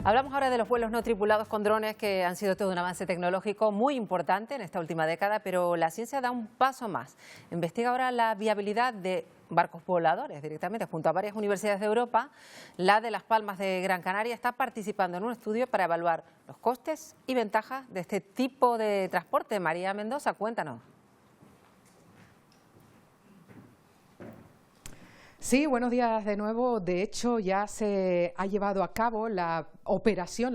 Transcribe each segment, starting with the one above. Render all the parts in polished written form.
Hablamos ahora de los vuelos no tripulados con drones, que han sido todo un avance tecnológico muy importante en esta última década, pero la ciencia da un paso más. Investiga ahora la viabilidad de barcos voladores directamente junto a varias universidades de Europa. La de Las Palmas de Gran Canaria está participando en un estudio para evaluar los costes y ventajas de este tipo de transporte. María Mendoza, cuéntanos. Sí, buenos días de nuevo. De hecho, ya se ha llevado a cabo la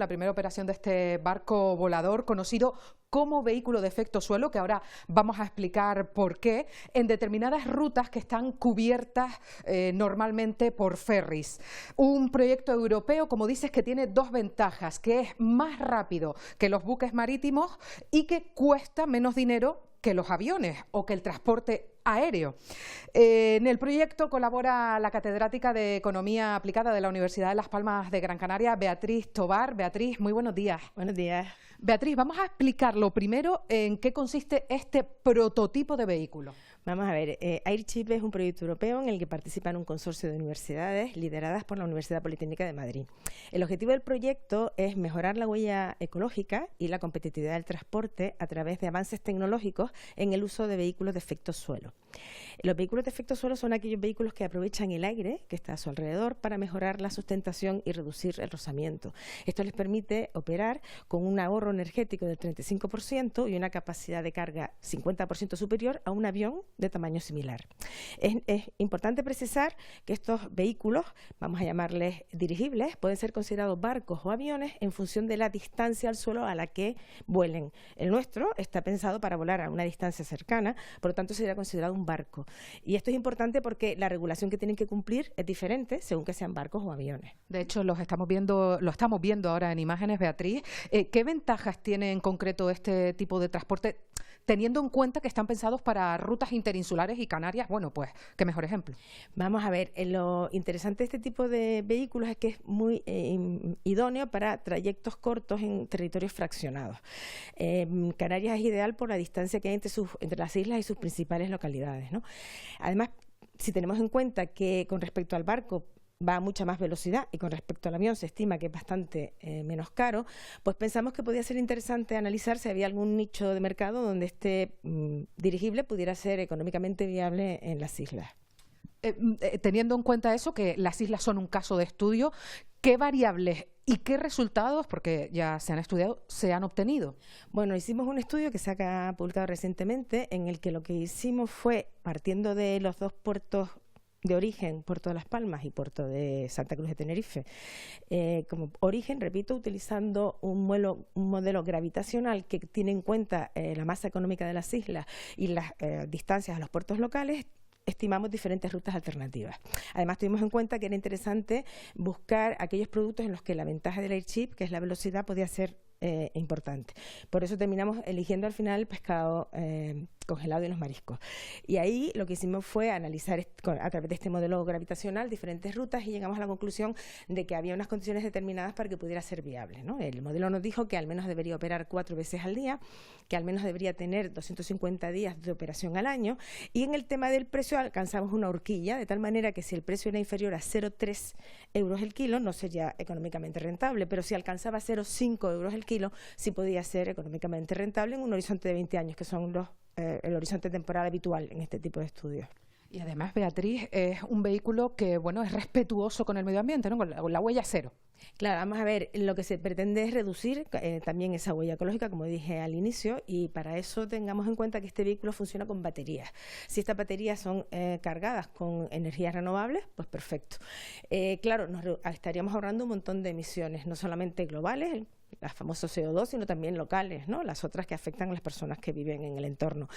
primera operación de este barco volador conocido como vehículo de efecto suelo, que ahora vamos a explicar por qué, en determinadas rutas que están cubiertas normalmente por ferries. Un proyecto europeo, como dices, que tiene dos ventajas, que es más rápido que los buques marítimos y que cuesta menos dinero que los aviones o que el transporte aéreo. En el proyecto colabora la catedrática de Economía Aplicada de la Universidad de Las Palmas de Gran Canaria, Beatriz Tobar. Beatriz, muy buenos días. Buenos días. Beatriz, vamos a explicar lo primero en qué consiste este prototipo de vehículo. Vamos a ver, Airship es un proyecto europeo en el que participan un consorcio de universidades lideradas por la Universidad Politécnica de Madrid. El objetivo del proyecto es mejorar la huella ecológica y la competitividad del transporte a través de avances tecnológicos en el uso de vehículos de efecto suelo. Los vehículos de efecto suelo son aquellos vehículos que aprovechan el aire que está a su alrededor para mejorar la sustentación y reducir el rozamiento. Esto les permite operar con un ahorro energético del 35% y una capacidad de carga 50% superior a un avión de tamaño similar. Es importante precisar que estos vehículos, vamos a llamarles dirigibles, pueden ser considerados barcos o aviones en función de la distancia al suelo a la que vuelen. El nuestro está pensado para volar a una distancia cercana, por lo tanto sería considerado un barco. Y esto es importante porque la regulación que tienen que cumplir es diferente según que sean barcos o aviones. De hecho, lo estamos viendo ahora en imágenes, Beatriz. ¿Qué ventajas tiene en concreto este tipo de transporte, teniendo en cuenta que están pensados para rutas interinsulares y Canarias? Bueno, pues, qué mejor ejemplo. Vamos a ver, lo interesante de este tipo de vehículos es que es muy idóneo para trayectos cortos en territorios fraccionados. Canarias es ideal por la distancia que hay entre las islas y sus principales localidades, ¿no? Además, si tenemos en cuenta que con respecto al barco va a mucha más velocidad y con respecto al avión se estima que es bastante menos caro, pues pensamos que podría ser interesante analizar si había algún nicho de mercado donde este dirigible pudiera ser económicamente viable en las islas. Teniendo en cuenta eso, que las islas son un caso de estudio, ¿qué variables y qué resultados, porque ya se han estudiado, se han obtenido? Bueno, hicimos un estudio que se ha publicado recientemente en el que lo que hicimos fue, partiendo de los dos puertos de origen, Puerto de Las Palmas y Puerto de Santa Cruz de Tenerife, como origen, repito, utilizando un modelo gravitacional que tiene en cuenta la masa económica de las islas y las distancias a los puertos locales, estimamos diferentes rutas alternativas. Además, tuvimos en cuenta que era interesante buscar aquellos productos en los que la ventaja del Airship, que es la velocidad, podía ser importante. Por eso terminamos eligiendo al final el pescado congelado y los mariscos. Y ahí lo que hicimos fue analizar a través de este modelo gravitacional diferentes rutas y llegamos a la conclusión de que había unas condiciones determinadas para que pudiera ser viable, ¿no? El modelo nos dijo que al menos debería operar 4 veces al día, que al menos debería tener 250 días de operación al año, y en el tema del precio alcanzamos una horquilla, de tal manera que si el precio era inferior a 0,3 euros el kilo no sería económicamente rentable, pero si alcanzaba 0,5 euros el kilo sí podía ser económicamente rentable en un horizonte de 20 años, que son el horizonte temporal habitual en este tipo de estudios. Y además, Beatriz, es un vehículo que, bueno, es respetuoso con el medio ambiente, ¿no? Con la huella cero. Claro, vamos a ver, lo que se pretende es reducir también esa huella ecológica, como dije al inicio, y para eso tengamos en cuenta que este vehículo funciona con baterías. Si estas baterías son cargadas con energías renovables, pues perfecto. Claro, estaríamos ahorrando un montón de emisiones, no solamente globales, las famosas CO2, sino también locales, ¿no? Las otras que afectan a las personas que viven en el entorno.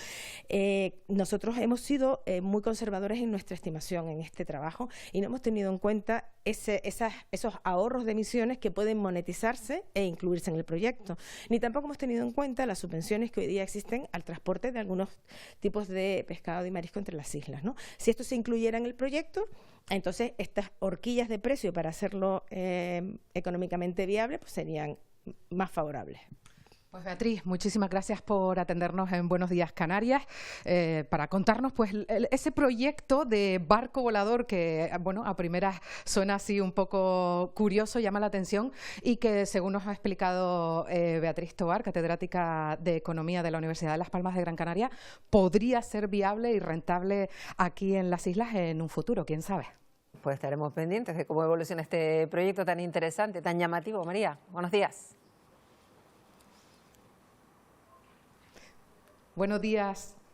Nosotros hemos sido muy conservadores en nuestra estimación en este trabajo y no hemos tenido en cuenta esos ahorros de emisiones que pueden monetizarse e incluirse en el proyecto. Ni tampoco hemos tenido en cuenta las subvenciones que hoy día existen al transporte de algunos tipos de pescado y marisco entre las islas, ¿no? Si esto se incluyera en el proyecto, entonces estas horquillas de precio para hacerlo económicamente viable pues serían más favorables. Pues Beatriz, muchísimas gracias por atendernos en Buenos Días Canarias, para contarnos pues ese proyecto de barco volador que, bueno, a primeras suena así un poco curioso, llama la atención y que, según nos ha explicado Beatriz Tobar, catedrática de Economía de la Universidad de Las Palmas de Gran Canaria, podría ser viable y rentable aquí en las islas en un futuro, quién sabe. Pues estaremos pendientes de cómo evoluciona este proyecto tan interesante, tan llamativo. María, buenos días. Buenos días.